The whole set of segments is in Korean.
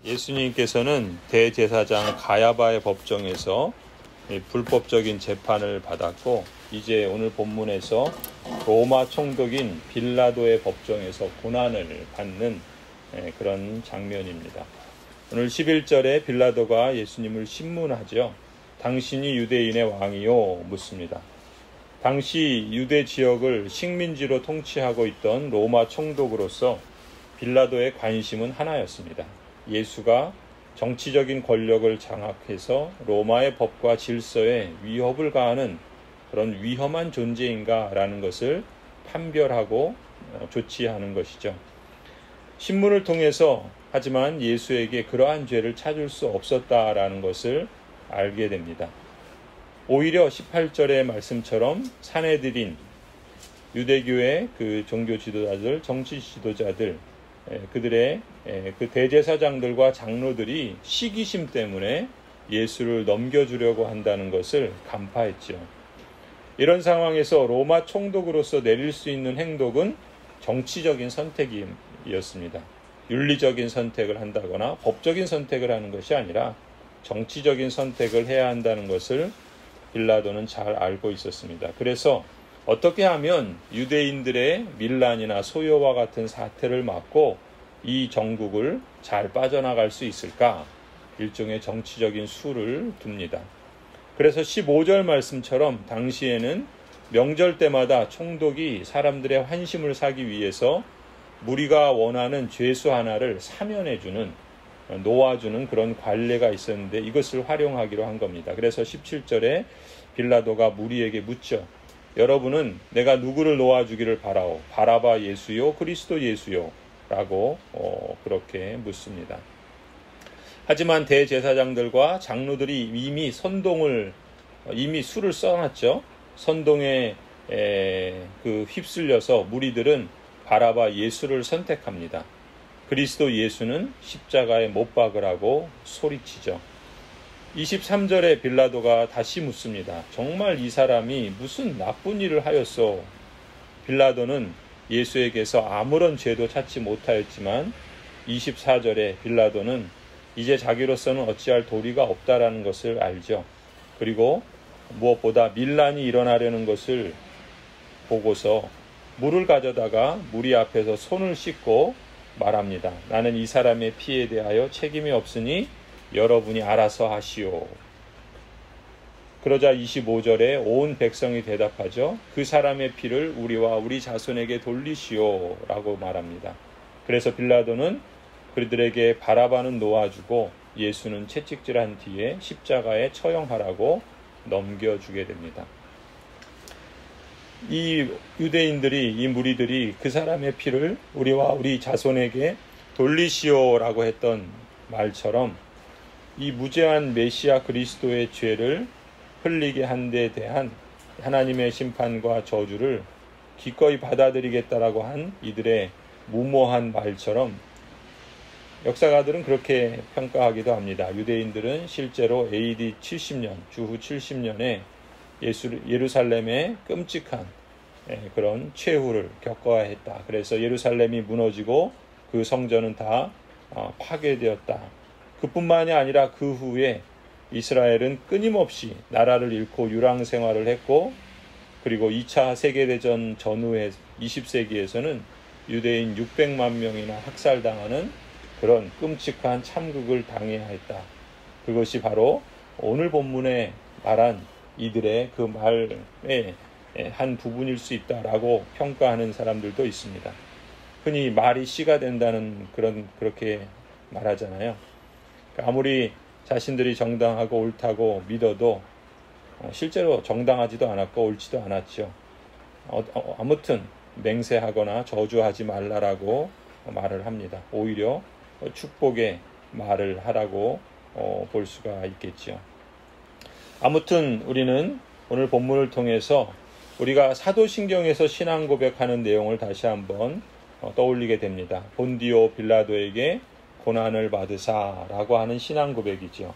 예수님께서는 대제사장 가야바의 법정에서 불법적인 재판을 받았고, 이제 오늘 본문에서 로마 총독인 빌라도의 법정에서 고난을 받는 그런 장면입니다. 오늘 11절에 빌라도가 예수님을 신문하죠. 당신이 유대인의 왕이요? 묻습니다. 당시 유대 지역을 식민지로 통치하고 있던 로마 총독으로서 빌라도의 관심은 하나였습니다. 예수가 정치적인 권력을 장악해서 로마의 법과 질서에 위협을 가하는 그런 위험한 존재인가라는 것을 판별하고 조치하는 것이죠. 신문을 통해서 하지만 예수에게 그러한 죄를 찾을 수 없었다라는 것을 알게 됩니다. 오히려 18절의 말씀처럼 사내들인 유대교의 그 종교 지도자들, 정치 지도자들, 그들의 그 대제사장들과 장로들이 시기심 때문에 예수를 넘겨주려고 한다는 것을 간파했죠. 이런 상황에서 로마 총독으로서 내릴 수 있는 행동은 정치적인 선택이었습니다. 윤리적인 선택을 한다거나 법적인 선택을 하는 것이 아니라 정치적인 선택을 해야 한다는 것을 빌라도는 잘 알고 있었습니다. 그래서 어떻게 하면 유대인들의 밀란이나 소요와 같은 사태를 막고 이 정국을 잘 빠져나갈 수 있을까? 일종의 정치적인 수를 둡니다. 그래서 15절 말씀처럼 당시에는 명절 때마다 총독이 사람들의 환심을 사기 위해서 무리가 원하는 죄수 하나를 사면해주는, 놓아주는 그런 관례가 있었는데 이것을 활용하기로 한 겁니다. 그래서 17절에 빌라도가 무리에게 묻죠. 여러분은 내가 누구를 놓아주기를 바라오? 바라바 예수요? 그리스도 예수요? 라고 그렇게 묻습니다. 하지만 대제사장들과 장로들이 이미 술을 써놨죠. 선동에 그 휩쓸려서 무리들은 바라바 예수를 선택합니다. 그리스도 예수는 십자가에 못 박으라고 소리치죠. 23절에 빌라도가 다시 묻습니다. 정말 이 사람이 무슨 나쁜 일을 하였소? 빌라도는 예수에게서 아무런 죄도 찾지 못하였지만 24절에 빌라도는 이제 자기로서는 어찌할 도리가 없다라는 것을 알죠. 그리고 무엇보다 밀란이 일어나려는 것을 보고서 물을 가져다가 무리 앞에서 손을 씻고 말합니다. 나는 이 사람의 피에 대하여 책임이 없으니 여러분이 알아서 하시오. 그러자 25절에 온 백성이 대답하죠. 그 사람의 피를 우리와 우리 자손에게 돌리시오 라고 말합니다. 그래서 빌라도는 그들에게 바라바는 놓아주고 예수는 채찍질한 뒤에 십자가에 처형하라고 넘겨주게 됩니다. 이 유대인들이, 이 무리들이 그 사람의 피를 우리와 우리 자손에게 돌리시오라고 했던 말처럼 이 무죄한 메시아 그리스도의 죄를 흘리게 한 데 대한 하나님의 심판과 저주를 기꺼이 받아들이겠다라고 한 이들의 무모한 말처럼 역사가들은 그렇게 평가하기도 합니다. 유대인들은 실제로 AD 70년, 주후 70년에 예루살렘의 끔찍한 그런 최후를 겪어야 했다. 그래서 예루살렘이 무너지고 그 성전은 다 파괴되었다. 그뿐만이 아니라 그 후에 이스라엘은 끊임없이 나라를 잃고 유랑 생활을 했고, 그리고 2차 세계대전 전후에 20세기에서는 유대인 600만 명이나 학살당하는 그런 끔찍한 참극을 당해야 했다. 그것이 바로 오늘 본문에 말한 이들의 그 말의 한 부분일 수 있다라고 평가하는 사람들도 있습니다. 흔히 말이 씨가 된다는 그렇게 말하잖아요. 아무리 자신들이 정당하고 옳다고 믿어도 실제로 정당하지도 않았고 옳지도 않았죠. 아무튼 맹세하거나 저주하지 말라라고 말을 합니다. 오히려 축복의 말을 하라고 볼 수가 있겠죠. 아무튼 우리는 오늘 본문을 통해서 우리가 사도신경에서 신앙 고백하는 내용을 다시 한번 떠올리게 됩니다. 본디오 빌라도에게 고난을 받으사라고 하는 신앙 고백이죠.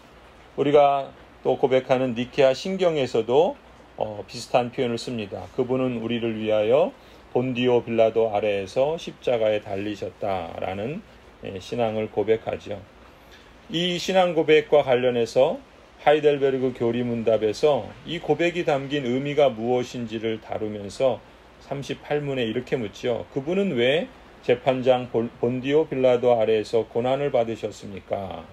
우리가 또 고백하는 니케아 신경에서도 비슷한 표현을 씁니다. 그분은 우리를 위하여 본디오 빌라도 아래에서 십자가에 달리셨다라는 신앙을 고백하죠. 이 신앙 고백과 관련해서 하이델베르그 교리문답에서 이 고백이 담긴 의미가 무엇인지를 다루면서 38문에 이렇게 묻죠. 그분은 왜 재판장 본디오 빌라도 아래에서 고난을 받으셨습니까?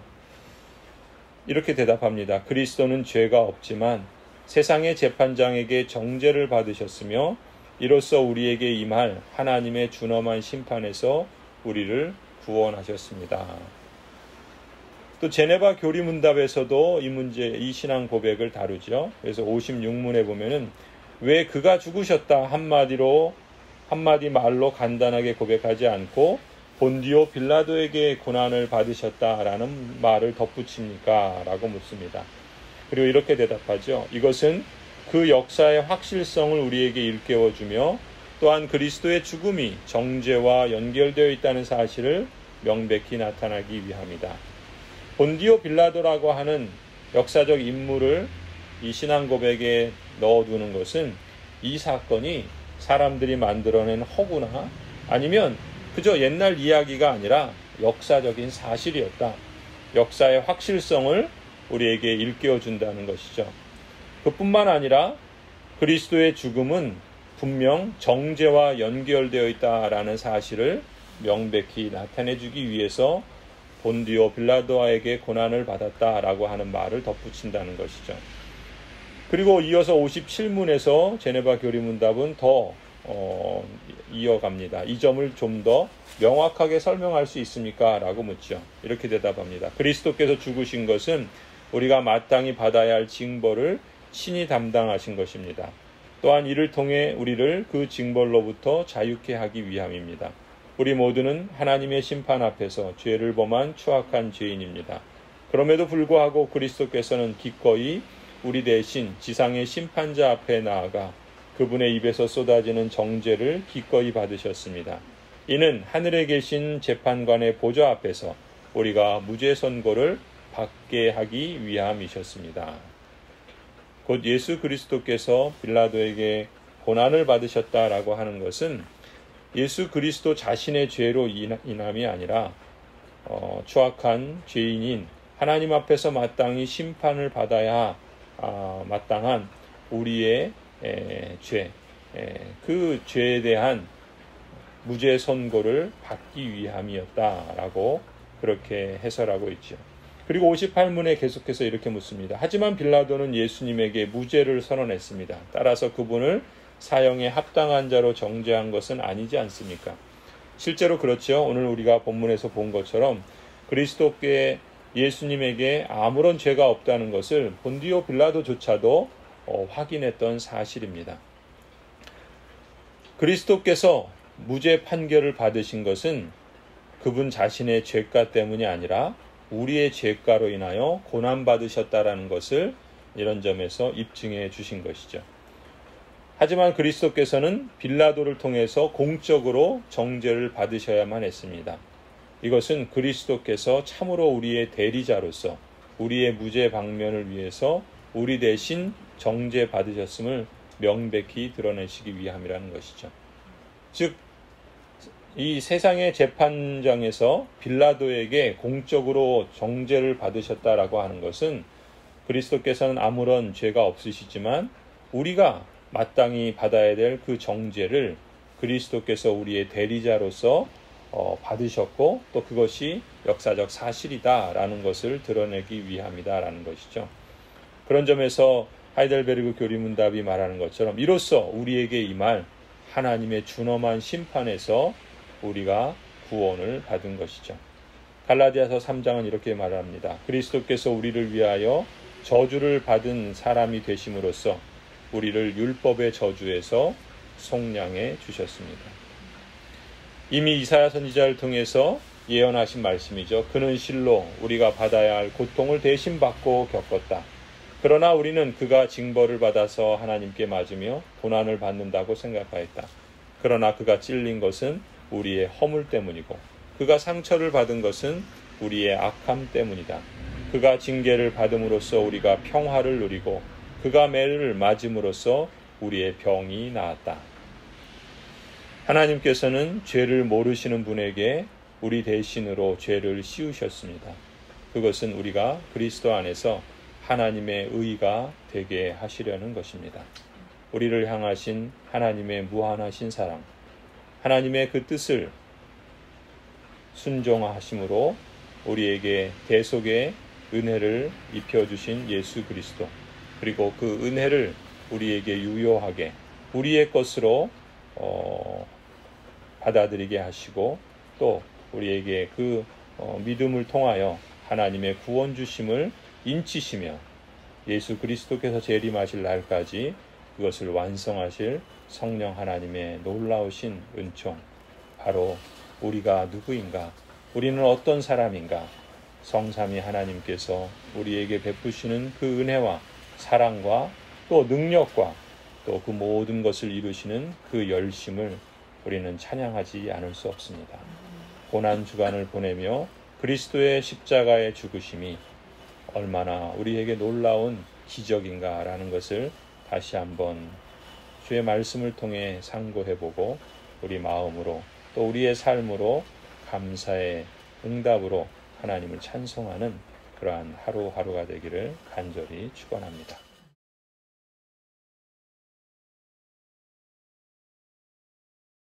이렇게 대답합니다. 그리스도는 죄가 없지만 세상의 재판장에게 정죄를 받으셨으며 이로써 우리에게 임할 하나님의 준엄한 심판에서 우리를 구원하셨습니다. 또 제네바 교리문답에서도 이 신앙 고백을 다루죠. 그래서 56문에 보면은 왜 그가 죽으셨다 한마디 말로 간단하게 고백하지 않고 본디오 빌라도에게 고난을 받으셨다라는 말을 덧붙입니까? 라고 묻습니다. 그리고 이렇게 대답하죠. 이것은 그 역사의 확실성을 우리에게 일깨워주며 또한 그리스도의 죽음이 정죄와 연결되어 있다는 사실을 명백히 나타나기 위함이다. 본디오 빌라도라고 하는 역사적 인물을 이 신앙 고백에 넣어두는 것은 이 사건이 사람들이 만들어낸 허구나 아니면 그저 옛날 이야기가 아니라 역사적인 사실이었다. 역사의 확실성을 우리에게 일깨워준다는 것이죠. 그뿐만 아니라 그리스도의 죽음은 분명 정죄와 연결되어 있다라는 사실을 명백히 나타내주기 위해서 본디오 빌라도에게 고난을 받았다라고 하는 말을 덧붙인다는 것이죠. 그리고 이어서 57문에서 제네바 교리문답은 더 이어갑니다. 이 점을 좀 더 명확하게 설명할 수 있습니까? 라고 묻죠. 이렇게 대답합니다. 그리스도께서 죽으신 것은 우리가 마땅히 받아야 할 징벌을 친히 담당하신 것입니다. 또한 이를 통해 우리를 그 징벌로부터 자유케 하기 위함입니다. 우리 모두는 하나님의 심판 앞에서 죄를 범한 추악한 죄인입니다. 그럼에도 불구하고 그리스도께서는 기꺼이 우리 대신 지상의 심판자 앞에 나아가 그분의 입에서 쏟아지는 정죄를 기꺼이 받으셨습니다. 이는 하늘에 계신 재판관의 보좌 앞에서 우리가 무죄 선고를 받게 하기 위함이셨습니다. 곧 예수 그리스도께서 빌라도에게 고난을 받으셨다라고 하는 것은 예수 그리스도 자신의 죄로 인함이 아니라 추악한 죄인인 하나님 앞에서 마땅히 심판을 받아야 마땅한 우리의 죄, 그 죄에 대한 무죄 선고를 받기 위함이었다라고 그렇게 해설하고 있죠. 그리고 58문에 계속해서 이렇게 묻습니다. 하지만 빌라도는 예수님에게 무죄를 선언했습니다. 따라서 그분을 사형에 합당한 자로 정죄한 것은 아니지 않습니까? 실제로 그렇죠. 오늘 우리가 본문에서 본 것처럼 그리스도께 예수님에게 아무런 죄가 없다는 것을 본디오 빌라도조차도 확인했던 사실입니다. 그리스도께서 무죄 판결을 받으신 것은 그분 자신의 죄가 때문이 아니라 우리의 죄가로 인하여 고난받으셨다라는 것을 이런 점에서 입증해 주신 것이죠. 하지만 그리스도께서는 빌라도를 통해서 공적으로 정죄를 받으셔야만 했습니다. 이것은 그리스도께서 참으로 우리의 대리자로서 우리의 무죄 방면을 위해서 우리 대신 정죄 받으셨음을 명백히 드러내시기 위함이라는 것이죠. 즉, 이 세상의 재판장에서 빌라도에게 공적으로 정죄를 받으셨다라고 하는 것은 그리스도께서는 아무런 죄가 없으시지만 우리가 마땅히 받아야 될 그 정죄를 그리스도께서 우리의 대리자로서 받으셨고 또 그것이 역사적 사실이다라는 것을 드러내기 위함이다라는 것이죠. 그런 점에서 하이델베르그 교리문답이 말하는 것처럼 이로써 우리에게 임할 하나님의 준엄한 심판에서 우리가 구원을 받은 것이죠. 갈라디아서 3장은 이렇게 말합니다. 그리스도께서 우리를 위하여 저주를 받은 사람이 되심으로써 우리를 율법의 저주에서 속량해 주셨습니다. 이미 이사야 선지자를 통해서 예언하신 말씀이죠. 그는 실로 우리가 받아야 할 고통을 대신 받고 겪었다. 그러나 우리는 그가 징벌을 받아서 하나님께 맞으며 고난을 받는다고 생각하였다. 그러나 그가 찔린 것은 우리의 허물 때문이고 그가 상처를 받은 것은 우리의 악함 때문이다. 그가 징계를 받음으로써 우리가 평화를 누리고 그가 매를 맞음으로써 우리의 병이 나았다. 하나님께서는 죄를 모르시는 분에게 우리 대신으로 죄를 씌우셨습니다. 그것은 우리가 그리스도 안에서 하나님의 의가 되게 하시려는 것입니다. 우리를 향하신 하나님의 무한하신 사랑, 하나님의 그 뜻을 순종하심으로 우리에게 대속의 은혜를 입혀주신 예수 그리스도, 그리고 그 은혜를 우리에게 유효하게 우리의 것으로 받아들이게 하시고, 또 우리에게 그 믿음을 통하여 하나님의 구원 주심을 인치시며 예수 그리스도께서 재림하실 날까지 그것을 완성하실 성령 하나님의 놀라우신 은총, 바로 우리가 누구인가, 우리는 어떤 사람인가, 성삼위 하나님께서 우리에게 베푸시는 그 은혜와 사랑과 또 능력과 또 그 모든 것을 이루시는 그 열심을 우리는 찬양하지 않을 수 없습니다. 고난 주간을 보내며 그리스도의 십자가의 죽으심이 얼마나 우리에게 놀라운 기적인가라는 것을 다시 한번 주의 말씀을 통해 상고해보고 우리 마음으로 또 우리의 삶으로 감사의 응답으로 하나님을 찬송하는 그러한 하루하루가 되기를 간절히 축원합니다.